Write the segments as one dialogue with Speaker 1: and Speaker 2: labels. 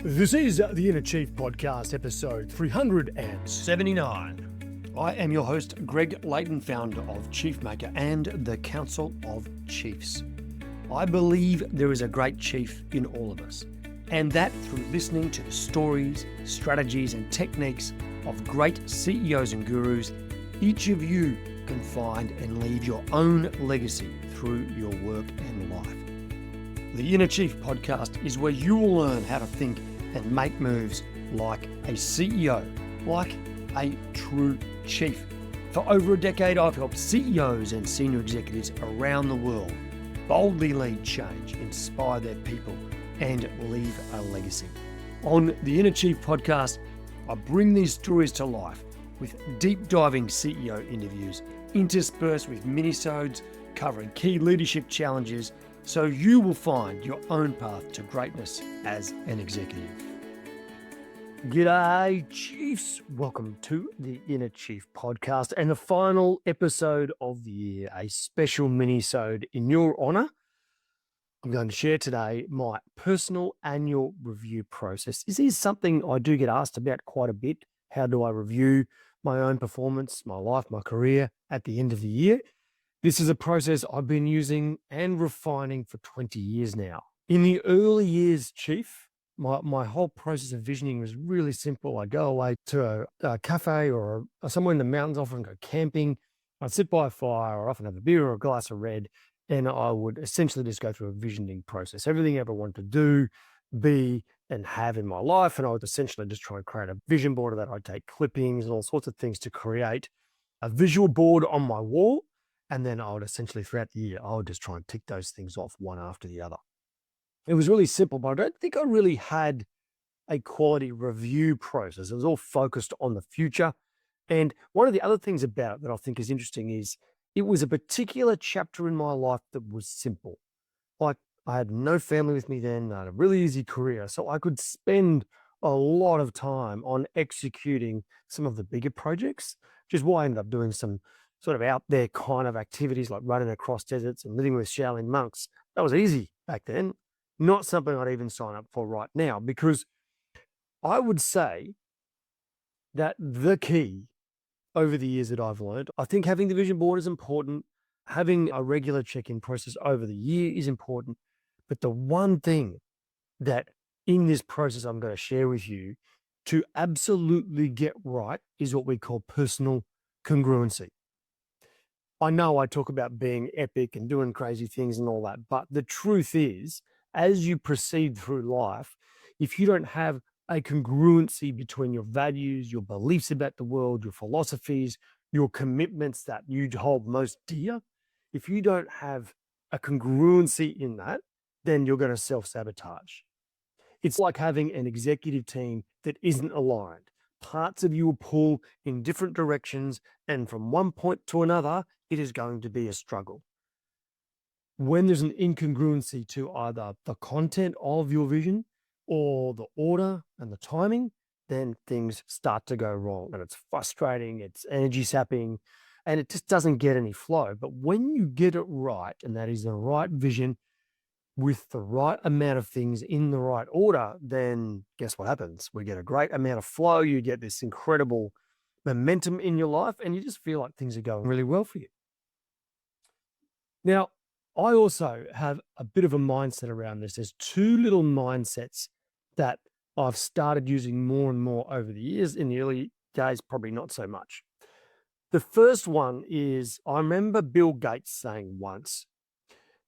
Speaker 1: This is the Inner Chief Podcast, episode 379. I am your host, Greg Layton, founder of Chief Maker and the Council of Chiefs. I believe there is a great chief in all of us, and that through listening to the stories, strategies, and techniques of great CEOs and gurus, each of you can find and leave your own legacy through your work and life. The Inner Chief Podcast is where you will learn how to think and make moves like a CEO, like a true chief. For over a decade, I've helped CEOs and senior executives around the world boldly lead change, inspire their people, and leave a legacy. On the Inner Chief Podcast, I bring these stories to life with deep diving CEO interviews, interspersed with minisodes covering key leadership challenges, so you will find your own path to greatness as an executive. G'day, Chiefs. Welcome to the Inner Chief Podcast and the final episode of the year, a special minisode in your honour. I'm going to share today my personal annual review process. This is something I do get asked about quite a bit. How do I review my own performance, my life, my career at the end of the year? This is a process I've been using and refining for 20 years now. In the early years, Chief, my whole process of visioning was really simple. I'd go away to a cafe or somewhere in the mountains, often go camping. I'd sit by a fire or often have a beer or a glass of red, and I would essentially just go through a visioning process. Everything I ever wanted to do, be, and have in my life, and I would essentially just try and create a vision board of that. I'd take clippings and all sorts of things to create a visual board on my wall. And then I would essentially, throughout the year, I would just try and tick those things off one after the other. It was really simple, but I don't think I really had a quality review process. It was all focused on the future. And one of the other things about it that I think is interesting is it was a particular chapter in my life that was simple. Like, I had no family with me then. I had a really easy career. So I could spend a lot of time on executing some of the bigger projects, which is why I ended up doing some sort of out there kind of activities like running across deserts and living with Shaolin monks. That was easy back then. Not something I'd even sign up for right now, because I would say that the key over the years that I've learned, I think having the vision board is important. Having a regular check-in process over the year is important. But the one thing that in this process I'm going to share with you to absolutely get right is what we call personal congruency. I know I talk about being epic and doing crazy things and all that, but the truth is, as you proceed through life, if you don't have a congruency between your values, your beliefs about the world, your philosophies, your commitments that you hold most dear, if you don't have a congruency in that, then you're going to self-sabotage. It's like having an executive team that isn't aligned. Parts of you will pull in different directions, and from one point to another, it is going to be a struggle. When there's an incongruency to either the content of your vision or the order and the timing, then things start to go wrong, and it's frustrating, it's energy sapping, and it just doesn't get any flow. But when you get it right, and that is the right vision with the right amount of things in the right order, then guess what happens? We get a great amount of flow. You get this incredible momentum in your life, and you just feel like things are going really well for you. Now, I also have a bit of a mindset around this. There's two little mindsets that I've started using more and more over the years. In the early days, probably not so much. The first one is, I remember Bill Gates saying once,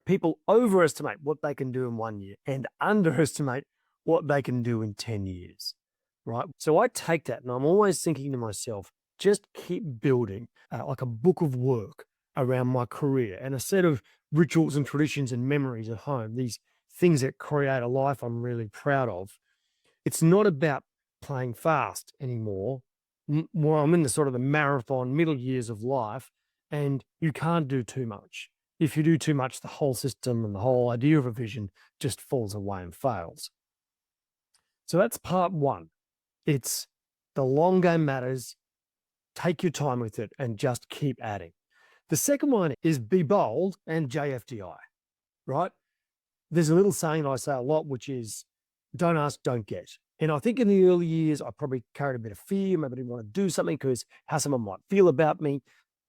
Speaker 1: people overestimate what they can do in 1 year and underestimate what they can do in 10 years, right? So I take that, and I'm always thinking to myself, just keep building like a book of work around my career and a set of rituals and traditions and memories at home, these things that create a life I'm really proud of. It's not about playing fast anymore. Well, I'm in the sort of the marathon middle years of life, and you can't do too much. If you do too much, the whole system and the whole idea of a vision just falls away and fails. So that's part one. It's the long game matters. Take your time with it and just keep adding. The second one is be bold and JFDI, right? There's a little saying I say a lot, which is don't ask, don't get. And I think in the early years, I probably carried a bit of fear. Maybe I didn't want to do something because how someone might feel about me.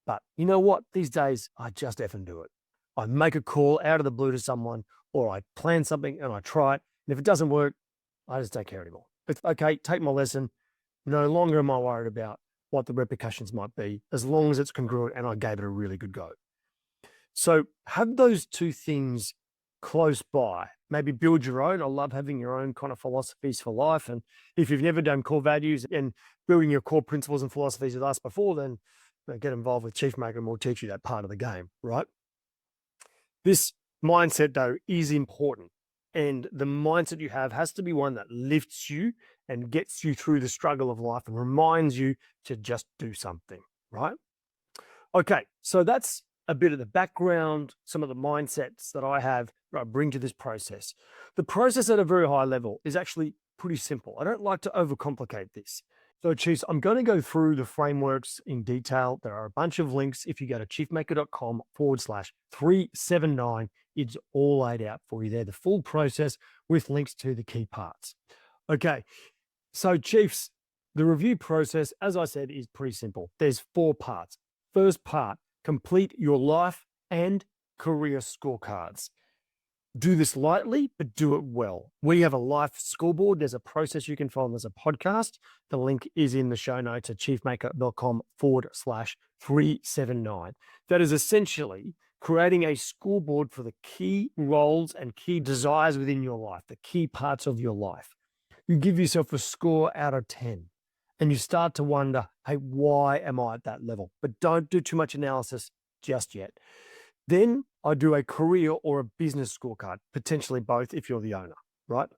Speaker 1: But you know what? These days, I just effing do it. I make a call out of the blue to someone, or I plan something and I try it. And if it doesn't work, I just don't care anymore. It's okay, take my lesson. No longer am I worried about what the repercussions might be, as long as it's congruent and I gave it a really good go. So have those two things close by. Maybe build your own. I love having your own kind of philosophies for life. And if you've never done core values and building your core principles and philosophies with us before, then get involved with Chief Maker and we'll teach you that part of the game, right? This mindset, though, is important. And the mindset you have has to be one that lifts you and gets you through the struggle of life and reminds you to just do something, right? Okay, so that's a bit of the background, some of the mindsets that I have that I bring to this process. The process at a very high level is actually pretty simple. I don't like to overcomplicate this. So Chiefs, I'm going to go through the frameworks in detail. There are a bunch of links. If you go to chiefmaker.com/379, it's all laid out for you there, the full process with links to the key parts. Okay, so Chiefs, the review process, as I said, is pretty simple. There's 4 parts. First part, complete your life and career scorecards. Do this lightly, but do it well. We have a life scoreboard. There's a process you can follow. There's a podcast. The link is in the show notes at chiefmaker.com/379. That is essentially creating a scoreboard for the key roles and key desires within your life, the key parts of your life. You give yourself a score out of 10 and you start to wonder, hey, why am I at that level? But don't do too much analysis just yet. Then I do a career or a business scorecard, potentially both if you're the owner, right?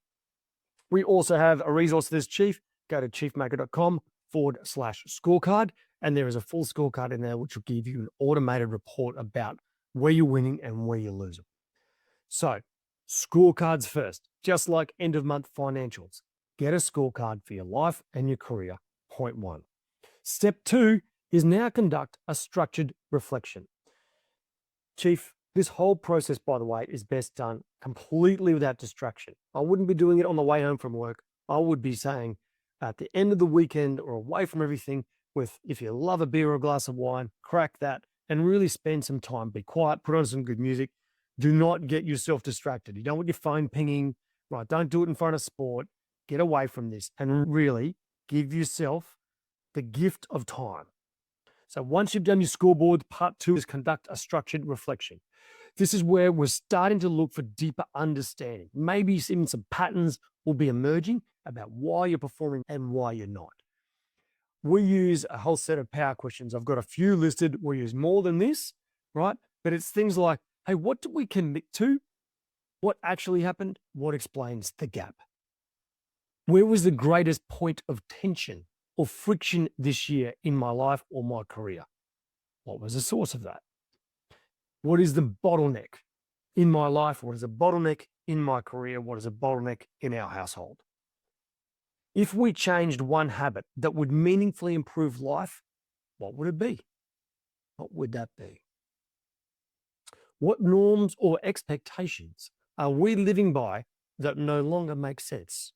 Speaker 1: We also have a resource for this, Chief. Go to chiefmaker.com/scorecard, and there is a full scorecard in there which will give you an automated report about where you're winning and where you're losing. So scorecards first, just like end of month financials. Get a scorecard for your life and your career, point 1. Step 2 is now conduct a structured reflection. Chief, this whole process, by the way, is best done completely without distraction. I wouldn't be doing it on the way home from work. I would be saying at the end of the weekend or away from everything with, if you love a beer or a glass of wine, crack that and really spend some time. Be quiet, put on some good music. Do not get yourself distracted. You don't want your phone pinging, right? Don't do it in front of sport. Get away from this and really give yourself the gift of time. So once you've done your scoreboard, part 2 is conduct a structured reflection. This is where we're starting to look for deeper understanding. Maybe even some patterns will be emerging about why you're performing and why you're not. We use a whole set of power questions. I've got a few listed. We use more than this, right? But it's things like, hey, what did we commit to? What actually happened? What explains the gap? Where was the greatest point of tension or friction this year in my life or my career? What was the source of that? What is the bottleneck in my life? What is a bottleneck in my career? What is a bottleneck in our household? If we changed one habit that would meaningfully improve life, what would it be? What would that be? What norms or expectations are we living by that no longer make sense?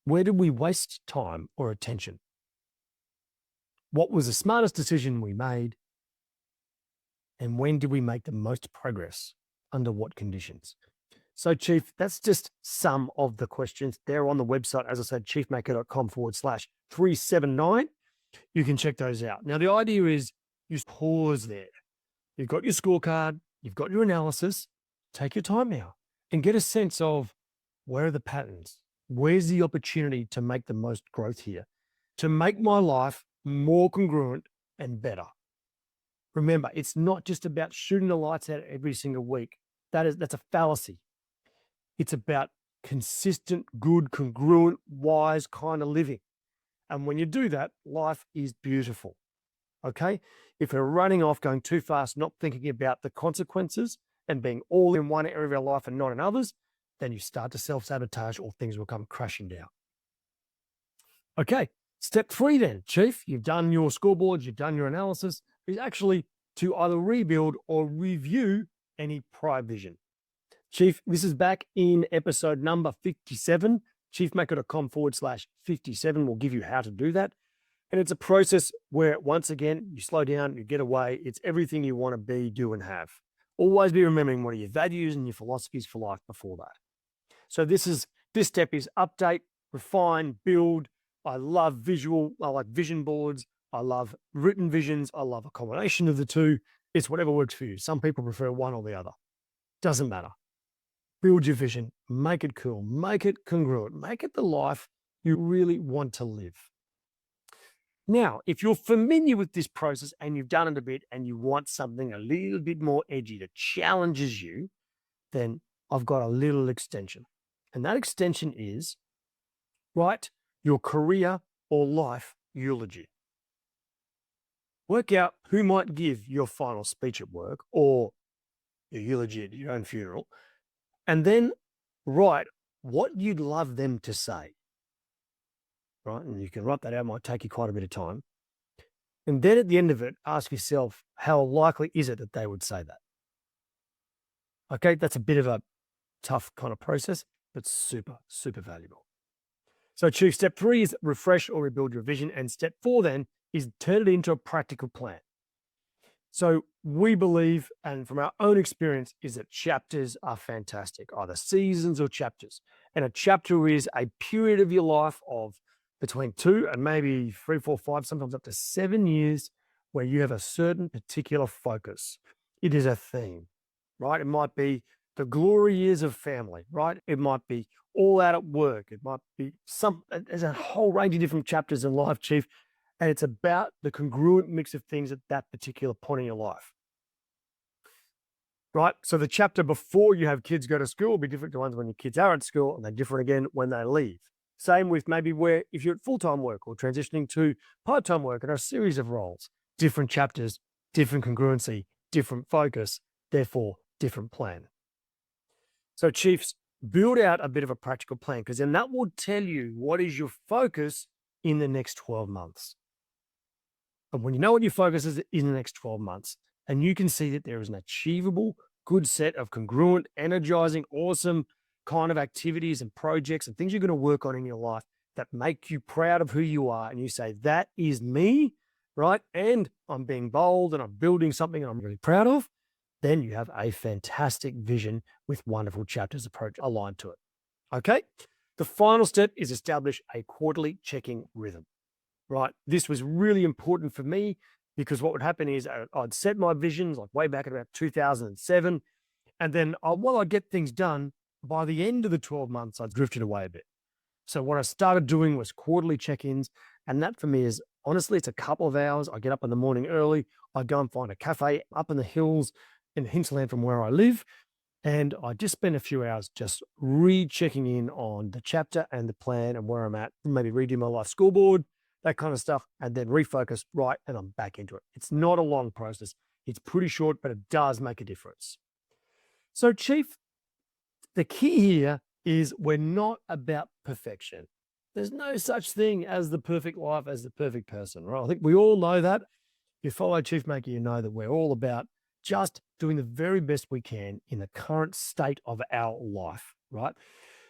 Speaker 1: Where did we waste time or attention? What was the smartest decision we made? And when did we make the most progress? Under what conditions? So, Chief, that's just some of the questions. They're on the website, as I said, chiefmaker.com/379. You can check those out. Now, the idea is you pause there. You've got your scorecard, you've got your analysis. Take your time now and get a sense of where are the patterns? Where's the opportunity to make the most growth here? To make my life more congruent and better. Remember, it's not just about shooting the lights out every single week. That's a fallacy. It's about consistent, good, congruent, wise kind of living. And when you do that, life is beautiful. Okay? If we're running off, going too fast, not thinking about the consequences and being all in one area of our life and not in others, then you start to self-sabotage or things will come crashing down. Okay, step 3 then, Chief. You've done your scoreboards, you've done your analysis, is actually to either rebuild or review any prior vision. Chief, this is back in episode number 57. Chiefmaker.com/57 will give you how to do that. And it's a process where, once again, you slow down, you get away. It's everything you want to be, do, and have. Always be remembering what are your values and your philosophies for life before that. So this step is update, refine, build. I love visual. I like vision boards. I love written visions. I love a combination of the two. It's whatever works for you. Some people prefer one or the other. Doesn't matter. Build your vision. Make it cool. Make it congruent. Make it the life you really want to live. Now, if you're familiar with this process and you've done it a bit and you want something a little bit more edgy that challenges you, then I've got a little extension. And that extension is write your career or life eulogy. Work out who might give your final speech at work or your eulogy at your own funeral, and then write what you'd love them to say. Right? And you can write that out. It might take you quite a bit of time. And then at the end of it, ask yourself, how likely is it that they would say that? Okay, that's a bit of a tough kind of process, but super, super valuable. So Chief, step 3 is refresh or rebuild your vision. And step 4 then is turn it into a practical plan. So we believe, and from our own experience, is that chapters are fantastic, either seasons or chapters. And a chapter is a period of your life of between 2 and maybe 3, 4, 5, sometimes up to 7 years where you have a certain particular focus. It is a theme, right? It might be the glory years of family, right? It might be all out at work. It might be there's a whole range of different chapters in life, Chief. And it's about the congruent mix of things at that particular point in your life, right? So the chapter before you have kids go to school will be different to ones when your kids are at school, and they're different again when they leave. Same with maybe where if you're at full-time work or transitioning to part-time work and a series of roles, different chapters, different congruency, different focus, therefore different plan. So Chiefs, build out a bit of a practical plan, because then that will tell you what is your focus in the next 12 months. And when you know what your focus is in the next 12 months, and you can see that there is an achievable, good set of congruent, energizing, awesome kind of activities and projects and things you're going to work on in your life that make you proud of who you are, and you say, that is me, right? And I'm being bold and I'm building something I'm really proud of, then you have a fantastic vision with wonderful chapters approach aligned to it. Okay? The final step is establish a quarterly checking rhythm. Right. This was really important for me because what would happen is I'd set my visions like way back at about 2007. And then while I get things done, by the end of the 12 months, I drifted away a bit. So what I started doing was quarterly check-ins. And that for me is honestly, it's a couple of hours. I get up in the morning early. I go and find a cafe up in the hills in the hinterland from where I live. And I just spend a few hours just re-checking in on the chapter and the plan and where I'm at. Maybe redo my life scoreboard, that kind of stuff, and then refocus, right, and I'm back into it. It's not a long process. It's pretty short, but it does make a difference. So, Chief, the key here is we're not about perfection. There's no such thing as the perfect life, as the perfect person, right? I think we all know that. If you follow Chief Maker, you know that we're all about just doing the very best we can in the current state of our life, right?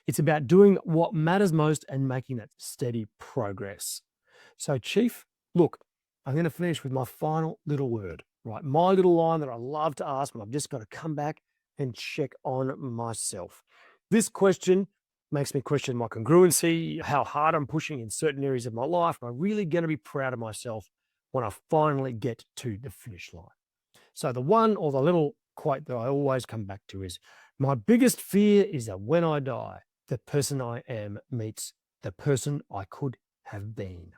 Speaker 1: It's about doing what matters most and making that steady progress. So, Chief, look, I'm going to finish with my final little word, right? My little line that I love to ask when I've just got to come back and check on myself. This question makes me question my congruency, how hard I'm pushing in certain areas of my life. Am I really going to be proud of myself when I finally get to the finish line? So the one or the little quote that I always come back to is, my biggest fear is that when I die, the person I am meets the person I could have been.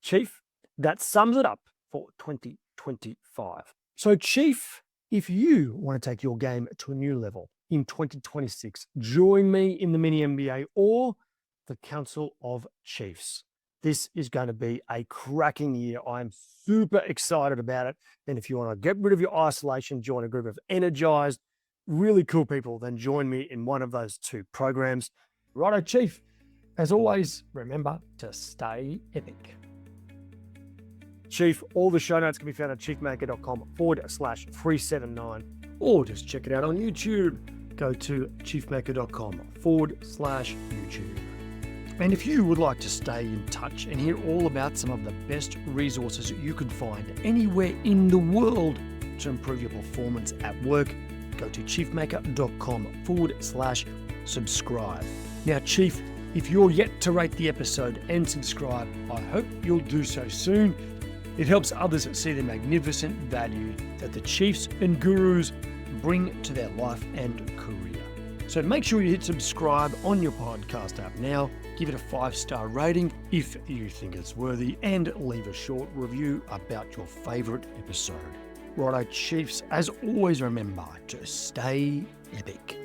Speaker 1: Chief, that sums it up for 2025. So, Chief, if you want to take your game to a new level in 2026, join me in the Mini MBA or the Council of Chiefs. This is going to be a cracking year. I'm super excited about it. And if you want to get rid of your isolation, join a group of energized, really cool people, then join me in one of those two programs. Righto, Chief. As always, remember to stay epic. Chief, all the show notes can be found at chiefmaker.com/379. or just check it out on YouTube. Go to chiefmaker.com/YouTube. And if you would like to stay in touch and hear all about some of the best resources you can find anywhere in the world to improve your performance at work, go to chiefmaker.com/subscribe. Now, Chief, if you're yet to rate the episode and subscribe, I hope you'll do so soon. It helps others see the magnificent value that the chiefs and gurus bring to their life and career. So make sure you hit subscribe on your podcast app now, give it a 5-star rating if you think it's worthy, and leave a short review about your favourite episode. Righto, Chiefs, as always, remember to stay epic.